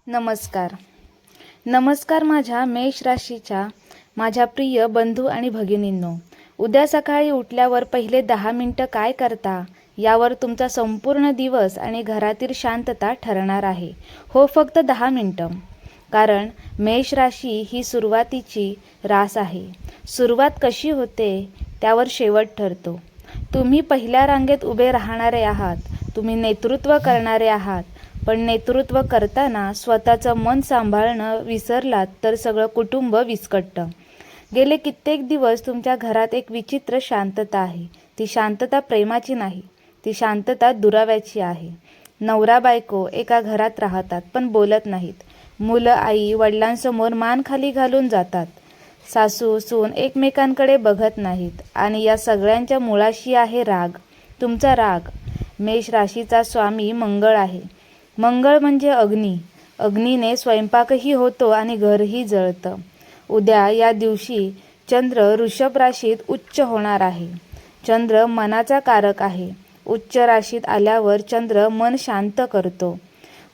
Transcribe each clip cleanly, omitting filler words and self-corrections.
नमस्कार नमस्कार माझ्या मेष राशीच्या माझ्या प्रिय बंधू आणि भगिनींनो, उद्या सकाळी उठल्यावर पहिले 10 मिनिटं काय करता यावर तुमचा संपूर्ण दिवस आणि घरातील शांतता ठरणार आहे. हो, फक्त 10 मिनिटं. कारण मेष राशी ही सुरुवातीची रास आहे. सुरुवात कशी होते त्यावर शेवट ठरतो. तुम्ही पहिल्या रांगेत उभे राहणारे आहात, तुम्ही नेतृत्व करणारे आहात. पण नेतृत्व करताना स्वतःचं मन सांभाळणं विसरलात तर सगळं कुटुंब विस्कटतं. गेले कित्येक दिवस तुमच्या घरात एक विचित्र शांतता आहे. ती शांतता प्रेमाची नाही, ती शांतता दुराव्याची आहे. नवरा बायको एका घरात राहतात पण बोलत नाहीत. मुलं आई वडिलांसमोर मान खाली घालून जातात. सासू सून एकमेकांकडे बघत नाहीत. आणि या सगळ्यांच्या मुळाशी आहे राग, तुमचा राग. मेष राशीचा स्वामी मंगळ आहे. मंगळ म्हणजे अग्नी. अग्नीने स्वयंपाकही होतो आणि घरही जळतं. उद्या या दिवशी चंद्र वृषभ राशीत उच्च होणार आहे. चंद्र मनाचा कारक आहे. उच्च राशीत आल्यावर चंद्र मन शांत करतो.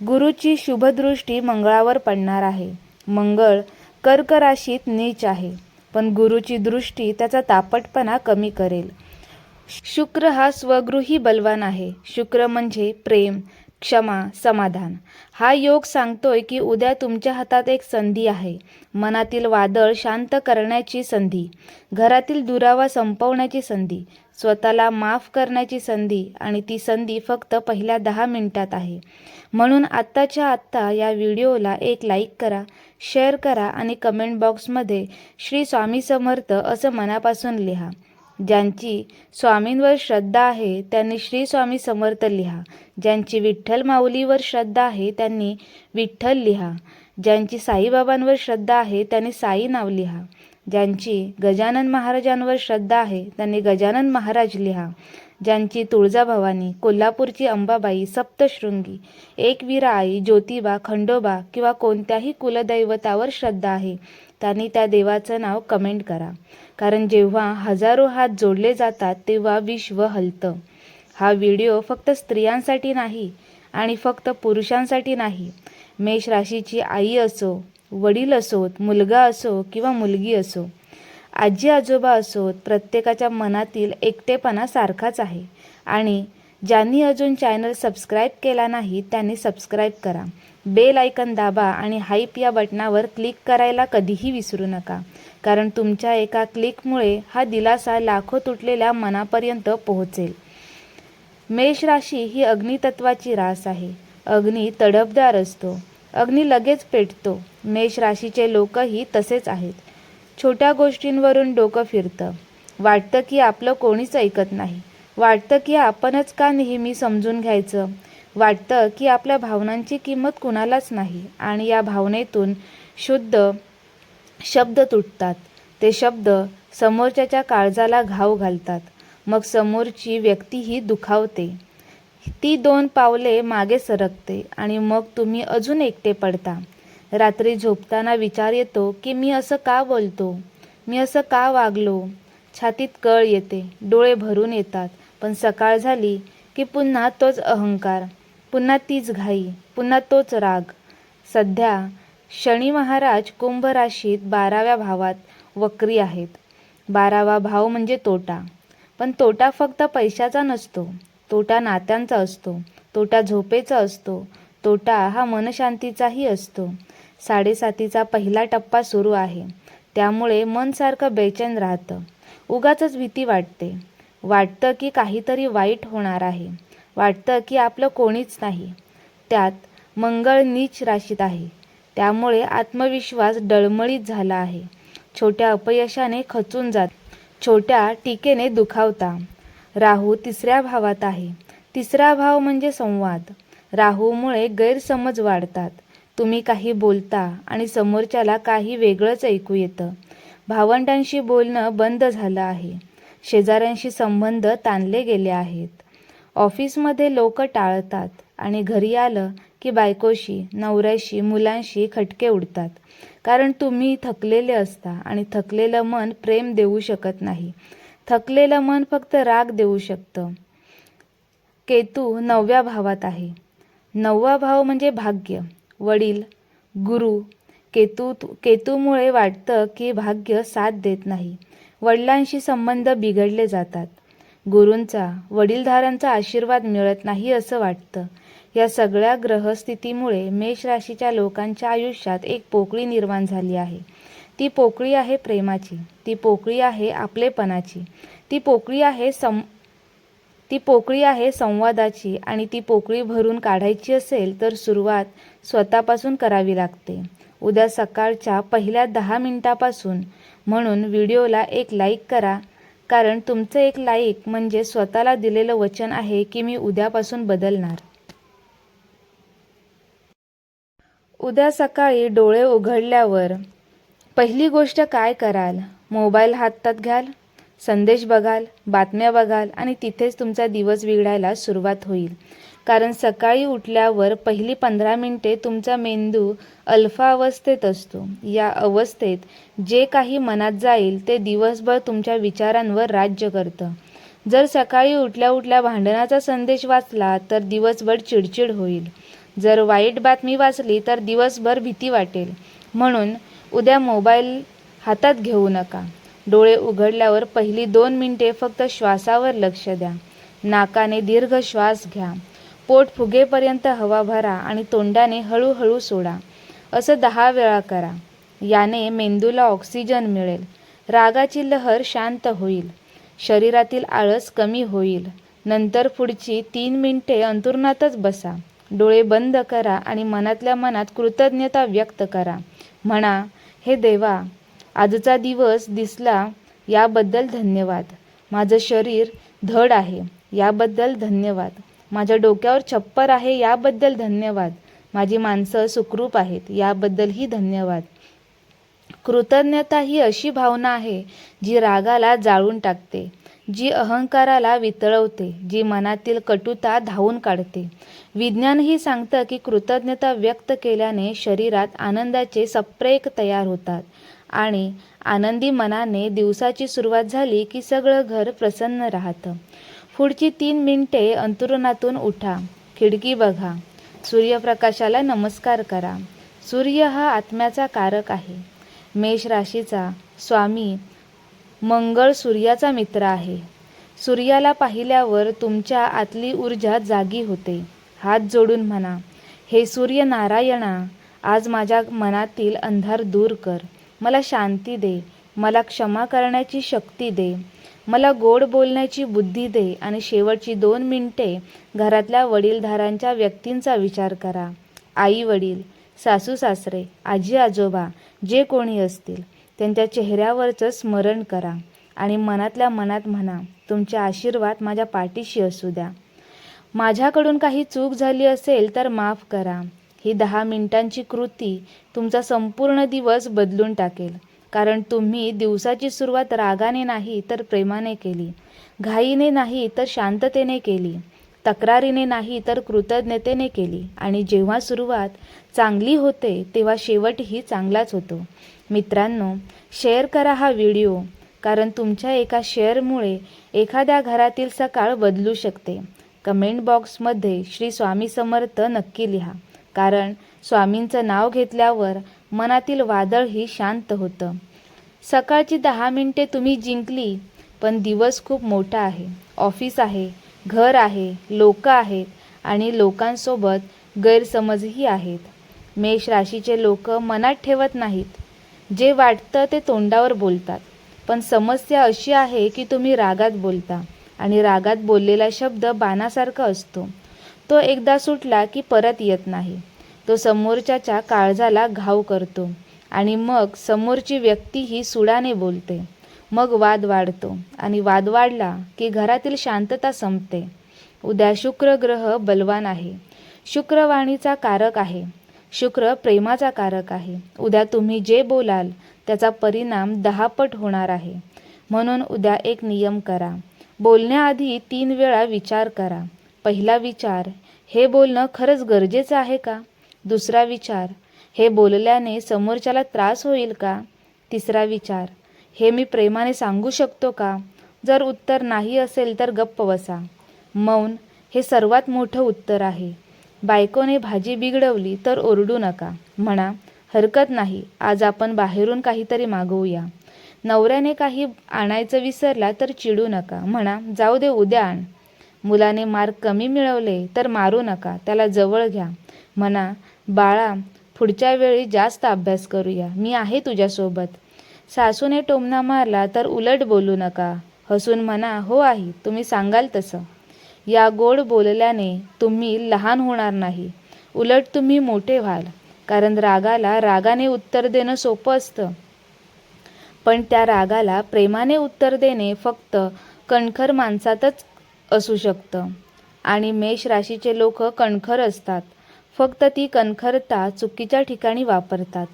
गुरुची शुभदृष्टी मंगळावर पडणार आहे. मंगळ कर्क राशीत नीच आहे, पण गुरुची दृष्टी त्याचा तापटपणा कमी करेल. शुक्र हा स्वगृही बलवान आहे. शुक्र म्हणजे प्रेम, क्षमा, समाधान. हा योग सांगतोय की उद्या तुमच्या हातात एक संधी आहे. मनातील वादळ शांत करण्याची संधी, घरातील दुरावा संपवण्याची संधी, स्वतःला माफ करण्याची संधी. आणि ती संधी फक्त पहिल्या 10 मिनिटात आहे. म्हणून आत्ताच्या आत्ता या व्हिडिओला एक लाईक करा, शेअर करा आणि कमेंट बॉक्समध्ये श्री स्वामी समर्थ असं मनापासून लिहा. ज्यांची स्वामींवर श्रद्धा आहे त्यांनी श्री स्वामी समर्थ लिहा. ज्यांची विठ्ठल माऊलीवर श्रद्धा आहे त्यांनी विठ्ठल लिहा. ज्यांची साईबाबांवर श्रद्धा आहे त्यांनी साई नाव लिहा. ज्यांची गजानन महाराजांवर श्रद्धा आहे त्यांनी गजानन महाराज लिहा. ज्यांची तुळजाभवानी, कोल्हापूरची अंबाबाई, सप्तशृंगी, एकवीरा आई, ज्योतिबा, खंडोबा किंवा कोणत्याही कुलदैवतावर श्रद्धा आहे त्यांनी त्या देवाचं नाव कमेंट करा. कारण जेव्हा हजारो हात जोडले जातात तेव्हा विश्व हलतं. हा व्हिडिओ फक्त स्त्रियांसाठी नाही आणि फक्त पुरुषांसाठी नाही. मेष राशीची आई असो, वडील असोत, मुलगा असो किंवा मुलगी असो, आजी आजोबा असोत, प्रत्येकाच्या मनातील एकटेपणा सारखाच आहे. आणि ज्यांनी अजून चॅनल सबस्क्राईब केला नाही त्यांनी सबस्क्राईब करा, बेल आयकन दाबा आणि हाईप या बटनावर क्लिक करायला कधीही विसरू नका. कारण तुमच्या एका क्लिकमुळे हा दिलासा लाखो तुटलेल्या मनापर्यंत पोहोचेल. मेष राशी ही अग्नितत्वाची रास आहे. अग्नी तडफदार असतो, अग्नी लगेच पेटतो. मेष राशीचे लोकही तसेच आहेत. छोट्या गोष्टींवरून डोकं फिरतं. वाटतं की आपलं कोणीच ऐकत नाही. वाटतं की आपणच का नेहमी समजून घ्यायचं. वाटतं की आपल्या भावनांची किंमत कुणालाच नाही. आणि या भावनेतून शुद्ध शब्द तुटतात. ते शब्द समोरच्याच्या काळजाला घाव घालतात. मग समोरची व्यक्तीही दुखावते. ती 2 पावले मागे सरकते आणि मग तुम्ही अजून एकटे पडता. रात्री झोपताना विचार येतो की मी असं का बोलतो, मी असं का वागलो. छातीत कळ येते, डोळे भरून येतात. पण सकाळ झाली की पुन्हा तोच अहंकार, पुन्हा तीच घाई, पुन्हा तोच राग. सध्या शनी महाराज कुंभ राशीत 12व्या भावात वक्री आहेत. 12वा भाव म्हणजे तोटा. पण तोटा फक्त पैशाचा नसतो, तोटा नात्यांचा असतो, तोटा झोपेचा असतो, तोटा हा मनशांतीचाही असतो. 7.5चा पहिला टप्पा सुरू आहे. त्यामुळे मन सारखं बेचैन राहतं. उगाचच भीती वाटते. वाटतं की काहीतरी वाईट होणार आहे. वाटतं की आपलं कोणीच नाही. त्यात मंगळ नीच राशीत आहे. त्यामुळे आत्मविश्वास डळमळीत झाला आहे. छोट्या अपयशाने खचून जात, छोट्या टीकेने दुखावता. राहू 3ऱ्या भावात आहे. 3रा भाव म्हणजे संवाद. राहूमुळे गैरसमज वाढतात. तुम्ही काही बोलता आणि समोरच्याला काही वेगळंच ऐकू येतं. भावंडांशी बोलणं बंद झालं आहे. शेजाऱ्यांशी संबंध ताणले गेले आहेत. ऑफिसमध्ये लोक टाळतात आणि घरी आलं की बायकोशी, नवऱ्याशी, मुलांशी खटके उडतात. कारण तुम्ही थकलेले असता आणि थकलेलं मन प्रेम देऊ शकत नाही. थकलेलं मन फक्त राग देऊ शकतं. केतू 9व्या भावात आहे. 9वा भाव म्हणजे भाग्य, वडील, गुरु केतूमुळे वाटतं की भाग्य साथ देत नाही. वडिलांशी संबंध बिघडले जातात. गुरूंचा, वडीलधाऱ्यांचा आशीर्वाद मिळत नाही असं वाटतं. या सगळ्या ग्रहस्थितीमुळे मेष राशीच्या लोकांच्या आयुष्यात एक पोकळी निर्माण झाली आहे. ती पोकळी आहे प्रेमाची, ती पोकळी आहे आपलेपणाची, ती पोकळी आहे संवादाची आणि ती पोकळी भरून काढायची असेल तर सुरुवात स्वतःपासून करावी लागते. उद्या सकाळच्या पहिल्या 10 मिनिटापासून. म्हणून व्हिडिओला एक लाईक करा, कारण तुमचं एक लाईक म्हणजे स्वतःला दिलेलं वचन आहे की मी उद्यापासून बदलणार. उद्या सकाळी डोळे उघडल्यावर पहिली गोष्ट काय कराल? मोबाईल हातात घ्याल, संदेश बघाल, बातम्या बघाल आणि तिथेच तुमचा दिवस बिघडायला सुरुवात होईल. कारण सकाळी उठल्यावर पहिली 15 मिनिटे तुमचा मेंदू अल्फा अवस्थेत असतो. या अवस्थेत जे काही मनात जाईल ते दिवसभर तुमच्या विचारांवर राज्य करतं. जर सकाळी उठल्या उठल्या भांडणाचा संदेश वाचला तर दिवसभर चिडचिड होईल. जर वाईट बातमी वाचली तर दिवसभर भीती वाटेल. म्हणून उद्या मोबाईल हातात घेऊ नका. डोळे उघडल्यावर पहिली 2 मिनिटे फक्त श्वासावर लक्ष द्या. नाकाने दीर्घ श्वास घ्या. पोट फुगेपर्यंत हवा भरा आणि तोंडाने हळूहळू सोडा. असं 10 वेळा करा. याने मेंदूला ऑक्सिजन मिळेल. रागाची लहर शांत होईल. शरीरातील आळस कमी होईल. नंतर पुढची 3 मिनिटे अंथरुणातच बसा. डोळे बंद करा आणि मनातल्या मनात कृतज्ञता व्यक्त करा. म्हणा, हे देवा, आजचा दिवस दिसला याबद्दल धन्यवाद. माझं शरीर धड आहे याबद्दल धन्यवाद. माझ्या डोक्यावर छप्पर आहे याबद्दल धन्यवाद. माझी माणसं सुखरूप आहेत याबद्दलही धन्यवाद. कृतज्ञता ही अशी भावना आहे जी रागाला जाळून टाकते, जी अहंकाराला वितळवते, जी मनातील कटुता धावून काढते. विज्ञानही सांगतं की कृतज्ञता व्यक्त केल्याने शरीरात आनंदाचे संप्रेरक तयार होतात आणि आनंदी मनाने दिवसाची सुरुवात झाली की सगळं घर प्रसन्न राहतं. पुढची 3 मिनिटे अंथरुणातून उठा. खिडकी बघा. सूर्यप्रकाशाला नमस्कार करा. सूर्य हा आत्म्याचा कारक आहे. मेष राशीचा स्वामी मंगळ सूर्याचा मित्र आहे. सूर्याला पाहिल्यावर तुमच्या आतली ऊर्जा जागी होते. हात जोडून म्हणा, हे सूर्य नारायणा, आज माझ्या मनातील अंधार दूर कर. मला शांती दे. मला क्षमा करण्याची शक्ती दे. मला गोड बोलण्याची बुद्धी दे. आणि शेवटची 2 मिनिटे घरातल्या वडीलधाऱ्यांच्या व्यक्तींचा विचार करा. आई वडील, सासू सासरे, आजी आजोबा जे कोणी असतील त्यांच्या चेहऱ्यावरचं स्मरण करा आणि मनातल्या मनात म्हणा, तुमचे आशीर्वाद माझ्या पाठीशी असू द्या. माझ्याकडून काही चूक झाली असेल तर माफ करा. ही 10 मिनिटांची कृती तुमचा संपूर्ण दिवस बदलून टाकेल. कारण तुम्ही दिवसाची सुरुवात रागाने नाही तर प्रेमाने केली. घाईने नाही तर शांततेने केली. तक्रारीने नाही तर कृतज्ञतेने केली. आणि जेव्हा सुरुवात चांगली होते तेव्हा शेवटही चांगलाच होतो. मित्रांनो, शेअर करा हा व्हिडिओ, कारण तुमच्या एका शेअरमुळे एखाद्या घरातील सकाळ बदलू शकते. कमेंट बॉक्समध्ये श्री स्वामी समर्थ नक्की लिहा, कारण स्वामींचं नाव घेतल्यावर मनातील वादळही शांत होतं. सकाळची 10 मिनिटे तुम्ही जिंकली, पण दिवस खूप मोठा आहे. ऑफिस आहे, घर आहे, लोक आहेत आणि लोकांसोबत गैरसमजही आहेत. मेष राशीचे लोक मनात ठेवत नाहीत. जे वाटतं ते तोंडावर बोलतात. पण समस्या अशी आहे की तुम्ही रागात बोलता आणि रागात बोललेला शब्द बाणासारखा असतो. तो एकदा सुटला की परत येत नाही. तो समोरच्याच्या काळजाला घाव करतो आणि मग समोरची व्यक्तीही सुडाने बोलते. मग वाद वाढतो आणि वाद वाढला की घरातील शांतता संपते. उद्या शुक्र ग्रह बलवान आहे. शुक्र वाणीचा कारक आहे. शुक्र प्रेमाचा कारक आहे. उद्या तुम्ही जे बोलाल त्याचा परिणाम 10 पट होणार आहे. म्हणून उद्या एक नियम करा. बोलण्याआधी 3 वेळा विचार करा. पहिला विचार, हे बोलणं खरंच गरजेचं आहे का? दुसरा विचार, हे बोलल्याने समोरच्याला त्रास होईल का? तिसरा विचार, हे मी प्रेमाने सांगू शकतो का? जर उत्तर नाही असेल तर गप्प बसा. मौन हे सर्वात मोठं उत्तर आहे. बायकोने भाजी बिघडवली तर ओरडू नका. म्हणा, हरकत नाही, आज आपण बाहेरून काहीतरी मागवूया. नवऱ्याने काही आणायचं विसरला तर चिडू नका. म्हणा, जाऊ दे, उद्या आण. मुलाने मार्क कमी मिळवले तर मारू नका, त्याला जवळ घ्या. म्हणा, बाळा, पुढच्या वेळी जास्त अभ्यास करूया, मी आहे तुझ्यासोबत. सासूने टोमणा मारला तर उलट बोलू नका. हसून म्हणा, हो आई, तुम्ही सांगाल तसं. या गोड बोलल्याने तुम्ही लहान होणार नाही, उलट तुम्ही मोठे व्हाल. कारण रागाला रागाने उत्तर देणं सोपं असतं, पण त्या रागाला प्रेमाने उत्तर देणे फक्त कणखर माणसातच असू शकतं. आणि मेष राशीचे लोक कणखर असतात, फक्त ती कणखरता चुकीच्या ठिकाणी वापरतात.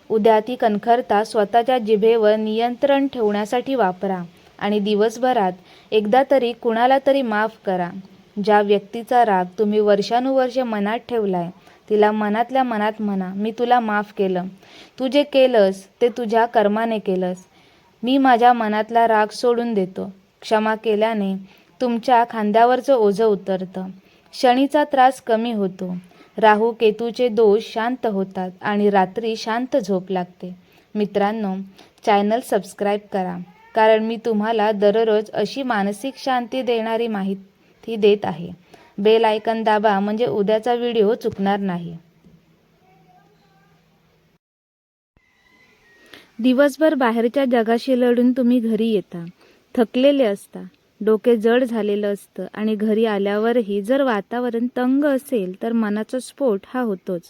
उद्या ती कणखरता स्वतःच्या जिभेवर नियंत्रण ठेवण्यासाठी वापरा आणि दिवसभरात एकदा तरी कुणाला तरी माफ करा. ज्या व्यक्तीचा राग तुम्ही वर्षानुवर्षे मनात ठेवलाय, तिला मनातल्या मनात म्हणा, मी तुला माफ केलं. तू जे केलंस ते तुझ्या कर्माने केलंस. मी माझ्या मनातला राग सोडून देतो. क्षमा केल्याने तुमच्या खांद्यावरचं ओझं उतरतं. शनीचा त्रास कमी होतो. राहू केतूचे दोष शांत होतात आणि रात्री शांत झोप लागते. मित्रांनो, चॅनल सबस्क्राईब करा, कारण मी तुम्हाला दररोज अशी मानसिक शांती देणारी माहिती देत आहे. बेल आयकन दाबा, म्हणजे उद्याचा व्हिडिओ चुकणार नाही. दिवसभर बाहेरच्या जगाशी लढून तुम्ही घरी येता, थकलेले असता, डोके जड झालेलं असतं आणि घरी आल्यावरही जर वातावरण तंग असेल तर मनाचा स्फोट हा होतोच.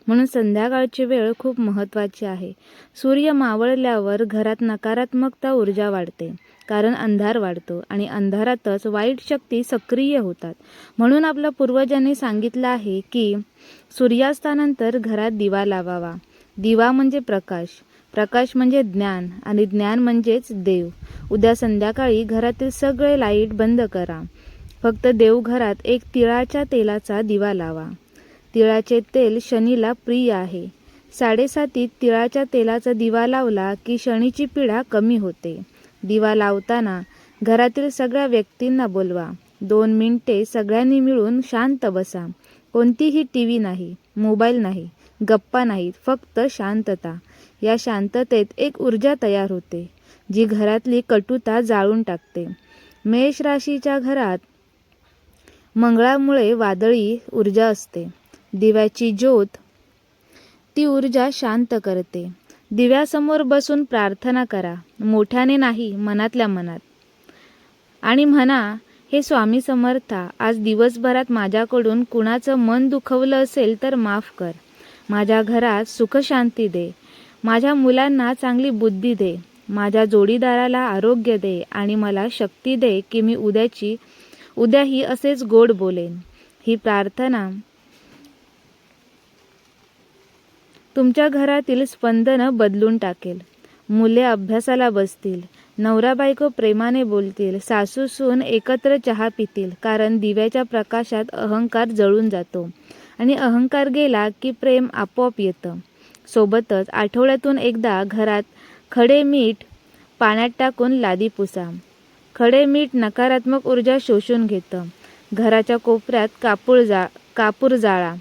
म्हणून संध्याकाळची वेळ खूप महत्त्वाची आहे. सूर्य मावळल्यावर घरात नकारात्मकता ऊर्जा वाढते, कारण अंधार वाढतो आणि अंधारातच वाईट शक्ती सक्रिय होतात. म्हणून आपल्या पूर्वजांनी सांगितलं आहे की सूर्यास्तानंतर घरात दिवा लावावा. दिवा म्हणजे प्रकाश, प्रकाश म्हणजे ज्ञान आणि ज्ञान म्हणजेच देव. उद्या संध्याकाळी घरातील सगळे लाईट बंद करा. फक्त देवघरात एक तिळाच्या तेलाचा दिवा लावा. तिळाचे तेल शनीला प्रिय आहे. 7:30 तिळाच्या तेलाचा दिवा लावला की शनीची पीडा कमी होते. दिवा लावताना घरातील सगळ्या व्यक्तींना बोलवा. 2 मिनिटे सगळ्यांनी मिळून शांत बसा. कोणतीही टीव्ही नाही, मोबाईल नाही, गप्पा नाहीत, फक्त शांतता. या शांततेत एक ऊर्जा तयार होते, जी घरातली कटुता जाळून टाकते. मेष राशीच्या घरात मंगळामुळे वादळी ऊर्जा असते. दिव्याची ज्योत ती ऊर्जा शांत करते. दिव्यासमोर बसून प्रार्थना करा, मोठ्याने नाही, मनातल्या मनात. आणि म्हणा, हे स्वामी समर्था, आज दिवसभरात माझ्याकडून कुणाचं मन दुखवलं असेल तर माफ कर. माझ्या घरात सुखशांती दे. माझ्या मुलांना चांगली बुद्धी दे. माझ्या जोडीदाराला आरोग्य दे आणि मला शक्ती दे की मी उद्याही असेच गोड बोलेन. ही प्रार्थना तुमच्या घरातील स्पंदनं बदलून टाकेल. मुले अभ्यासाला बसतील, नवरा बायको प्रेमाने बोलतील, सासू सून एकत्र चहा पितील, कारण दिव्याच्या प्रकाशात अहंकार जळून जातो आणि अहंकार गेला की प्रेम आपोआप येतं. सोबतच आठवड्यातून एकदा घरात खडे मीठ पाण्यात टाकून लादी पुसा. खडे मीठ नकारात्मक ऊर्जा शोषून घेतं. घराच्या कोपऱ्यात कापूर जाळा.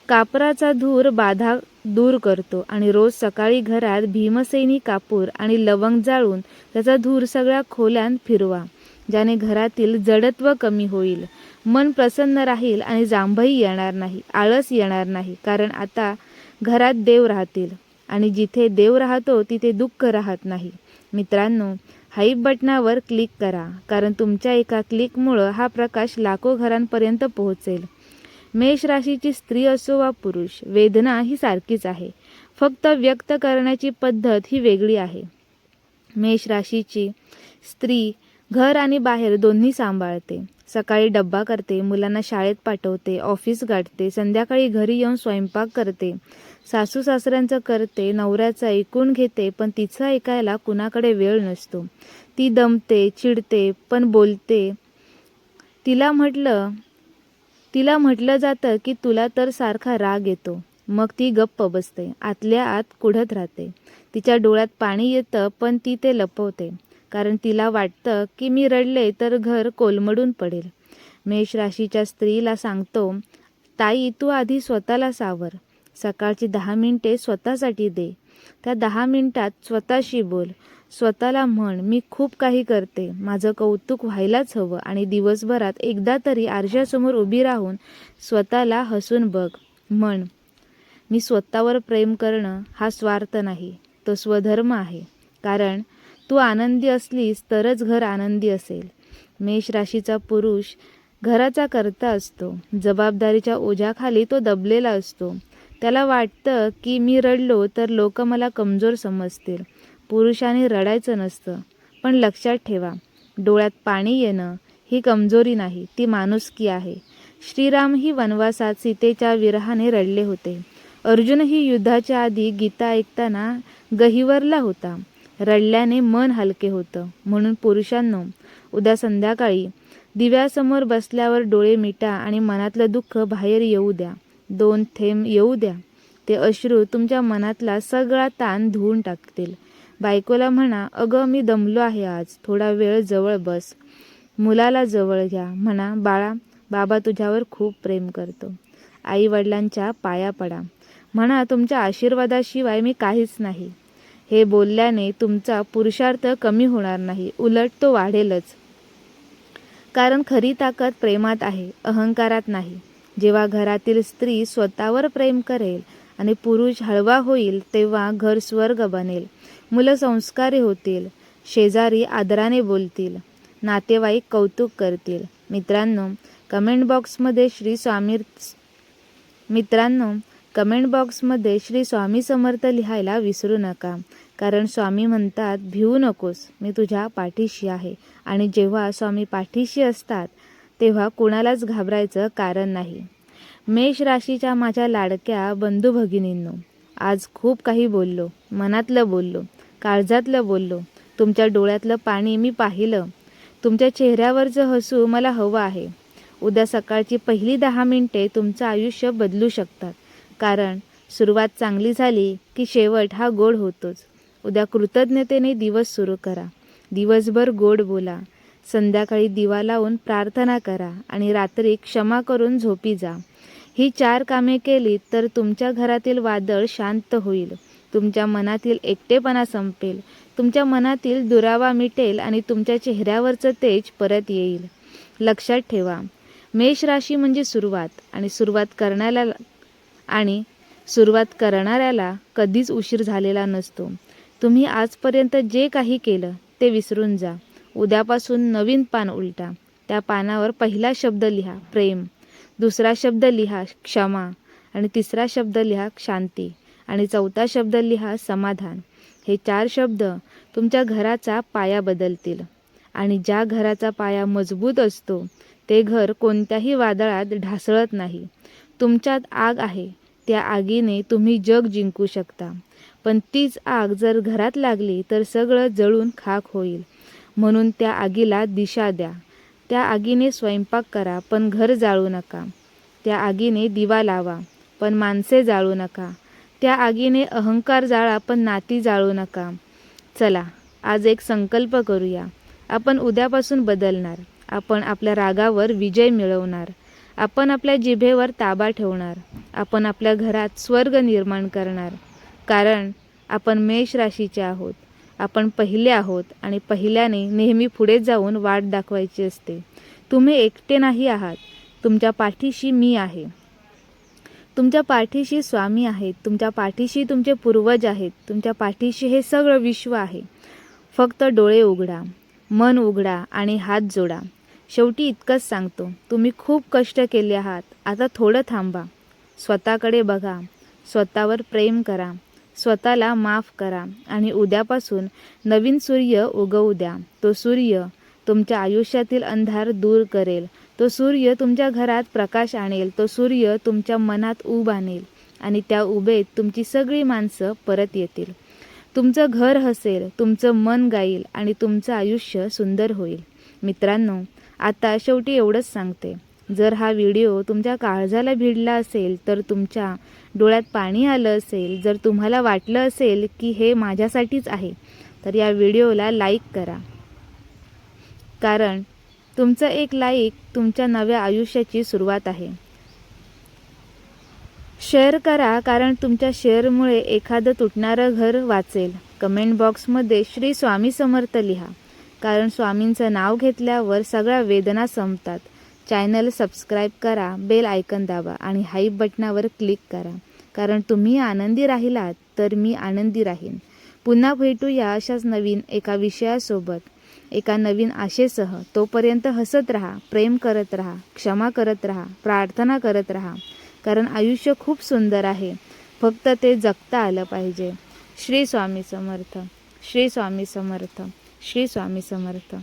कापराचा धूर बाधा दूर करतो आणि रोज सकाळी घरात भीमसेनी कापूर आणि लवंग जाळून त्याचा धूर सगळ्या खोल्यांत फिरवा, ज्याने घरातील जडत्व कमी होईल, मन प्रसन्न राहील आणि जांभई येणार नाही, आळस येणार नाही, कारण आता घरात देव राहतील आणि जिथे देव राहतो तिथे दुःख राहत नाही. मित्रांनो, हाईप बटनावर क्लिक करा, कारण तुमच्या एका क्लिकमुळं हा प्रकाश लाखो घरांपर्यंत पोहोचेल. मेष राशीची स्त्री असो वा पुरुष, वेदना ही सारखीच आहे, फक्त व्यक्त करण्याची पद्धत ही वेगळी आहे. मेष राशीची स्त्री घर आणि बाहेर दोन्ही सांभाळते. सकाळी डब्बा करते, मुलांना शाळेत पाठवते, ऑफिस गाठते, संध्याकाळी घरी येऊन स्वयंपाक करते, सासू सासऱ्यांचं करते, नवऱ्याचं ऐकून घेते, पण तिचं ऐकायला कुणाकडे वेळ नसतो. ती दमते, चिडते, पण बोलते. तिला म्हटलं जातं की तुला तर सारखा राग येतो. मग ती गप्प बसते, आतल्या आत कुढत राहते. तिच्या डोळ्यात पाणी येतं, पण ती ते लपवते, कारण तिला वाटतं की मी रडले तर घर कोलमडून पडेल. मेष राशीच्या स्त्रीला सांगतो, ताई, तू आधी स्वतःला सावर. सकाळची 10 मिनिटे स्वतःसाठी दे. त्या 10 मिनिटात स्वतःशी बोल. स्वतःला म्हण, मी खूप काही करते, माझं कौतुक व्हायलाच हवं. आणि दिवसभरात एकदा तरी आरशासमोर उभी राहून स्वतःला हसून बघ. म्हण, मी स्वतःवर प्रेम करणं हा स्वार्थ नाही, तो स्वधर्म आहे. कारण तू आनंदी असलीस तरच घर आनंदी असेल. मेष राशीचा पुरुष घराचा कर्ता असतो. जबाबदारीच्या ओझ्याखाली तो दबलेला असतो. त्याला वाटतं की मी रडलो तर लोक मला कमजोर समजतील. पुरुषाने रडायचं नसतं. पण लक्षात ठेवा, डोळ्यात पाणी येणं ही कमजोरी नाही, ती माणुसकी आहे. श्रीरामही वनवासात सीतेच्या विरहाने रडले होते. अर्जुनही युद्धाच्या आधी गीता ऐकताना गहिवरला होता. रडल्याने मन हलके होतं. म्हणून पुरुषांनो, उद्या संध्याकाळी दिव्यासमोर बसल्यावर डोळे मिटा आणि मनातलं दुःख बाहेर येऊ द्या. 2 थेंब येऊ द्या. ते अश्रू तुमच्या मनातला सगळा ताण धुवून टाकतील. बायकोला म्हणा, अगं मी दमलो आहे आज, थोडा वेळ जवळ बस. मुलाला जवळ घ्या. म्हणा, बाळा, बाबा तुझ्यावर खूप प्रेम करतो. आई वडिलांच्या पाया पडा. म्हणा, तुमच्या आशीर्वादाशिवाय मी काहीच नाही. हे बोलल्याने तुमचा पुरुषार्थ कमी होणार नाही, उलट तो वाढेलच. कारण खरी ताकद प्रेमात आहे, अहंकारात नाही. जेव्हा घरातील स्त्री स्वतःवर प्रेम करेल आणि पुरुष हळवा होईल, तेव्हा घर स्वर्ग बनेल. मुलं संस्कारी होतील, शेजारी आदराने बोलतील, नातेवाईक कौतुक करतील. मित्रांनो, कमेंट बॉक्समध्ये श्री स्वामी समर्थ लिहायला विसरू नका. कारण स्वामी म्हणतात, भिवू नकोस, मी तुझ्या पाठीशी आहे. आणि जेव्हा स्वामी पाठीशी असतात तेव्हा कुणालाच घाबरायचं कारण नाही. मेष राशीच्या माझ्या लाडक्या बंधू भगिनींनो, आज खूप काही बोललो, मनातलं बोललो, काळजातलं बोललो. तुमच्या डोळ्यातलं पाणी मी पाहिलं. तुमच्या चेहऱ्यावरचं हसू मला हवं आहे. उद्या सकाळची पहिली 10 मिनिटे तुमचं आयुष्य बदलू शकतात. कारण सुरुवात चांगली झाली की शेवट हा गोड होतोच. उद्या कृतज्ञतेने दिवस सुरू करा. दिवसभर गोड बोला. संध्याकाळी दिवा लावून प्रार्थना करा आणि रात्री क्षमा करून झोपी जा. ही 4 कामे केली तर तुमच्या घरातील वादळ शांत होईल. तुमच्या मनातील एकटेपणा संपेल. तुमच्या मनातील दुरावा मिटेल आणि तुमच्या चेहऱ्यावरचं तेज परत येईल. लक्षात ठेवा, मेष राशी म्हणजे सुरुवात. आणि सुरुवात करणाऱ्याला कधीच उशीर झालेला नसतो. तुम्ही आजपर्यंत जे काही केलं ते विसरून जा. उद्यापासून नवीन पान उलटा. त्या पानावर पहिला शब्द लिहा, प्रेम. दुसरा शब्द लिहा, क्षमा. आणि तिसरा शब्द लिहा, शांती. आणि चौथा शब्द लिहा, समाधान. हे 4 शब्द तुमच्या घराचा पाया बदलतील. आणि ज्या घराचा पाया मजबूत असतो ते घर कोणत्याही वादळात ढासळत नाही. तुमच्यात आग आहे, त्या आगीने तुम्ही जग जिंकू शकता. पण तीच आग जर घरात लागली तर सगळं जळून खाक होईल. म्हणून त्या आगीला दिशा द्या. त्या आगीने स्वयंपाक करा, पण घर जाळू नका. त्या आगीने दिवा लावा, पण माणसे जाळू नका. त्या आगीने अहंकार जाळा, पण नाती जाळू नका. चला, आज एक संकल्प करूया. आपण उद्यापासून बदलणार. आपण आपल्या रागावर विजय मिळवणार. आपण आपल्या जिभेवर ताबा ठेवणार. आपण आपल्या घरात स्वर्ग निर्माण करणार. कारण आपण मेष राशीचे आहोत. आपण पहिले आहोत आणि पहिल्याने नेहमी पुढे जाऊन वाट दाखवायची असते. तुम्ही एकटे नाही आहात. तुमच्या पाठीशी मी आहे. तुमच्या पाठीशी स्वामी आहेत. तुमच्या पाठीशी तुमचे पूर्वज आहेत. तुमच्या पाठीशी हे सगळं विश्व आहे. फक्त डोळे उघडा, मन उघडा आणि हात जोडा. शेवटी इतकंच सांगतो, तुम्ही खूप कष्ट केले आहात. आता थोडं थांबा. स्वतःकडे बघा. स्वतःवर प्रेम करा. स्वतःला माफ करा. आणि उद्यापासून नवीन सूर्य उगवू द्या. तो सूर्य तुमच्या आयुष्यातील अंधार दूर करेल. तो सूर्य तुमच्या घरात प्रकाश आणेल. तो सूर्य तुमच्या मनात ऊब आणेल. आणि त्या उभेत तुमची सगळी माणसं परत येतील. तुमचं घर हसेल, तुमचं मन गाईल आणि तुमचं आयुष्य सुंदर होईल. मित्रांनो, आता शेवटी एवढंच सांगते, जर हा व्हिडिओ तुमच्या काळजाला भिडला असेल, तर तुमच्या डोळ्यात पाणी आलं असेल, जर तुम्हाला वाटलं असेल की हे माझ्यासाठीच आहे, तर या व्हिडिओला लाईक करा. कारण तुमचं एक लाईक तुमच्या नव्या आयुष्याची सुरुवात आहे. शेअर करा, कारण तुमच्या शेअरमुळे एखादं तुटणारं घर वाचेल. कमेंट बॉक्समध्ये श्री स्वामी समर्थ लिहा, कारण स्वामींचं नाव घेतल्यावर सगळ्या वेदना संपतात. चॅनल सबस्क्राईब करा, बेल आयकन दाबा आणि हाईप बटनावर क्लिक करा, कारण तुम्ही आनंदी राहिलात तर मी आनंदी राहीन. पुन्हा भेटूया अशाच नवीन एका विषयासोबत, एका नवीन आशेसह. तोपर्यंत हसत राहा, प्रेम करत राहा, क्षमा करत राहा, प्रार्थना करत राहा, कारण आयुष्य खूप सुंदर आहे, फक्त ते जगता आलं पाहिजे. श्री स्वामी समर्थ, श्री स्वामी समर्थ, श्री स्वामी समर्थ.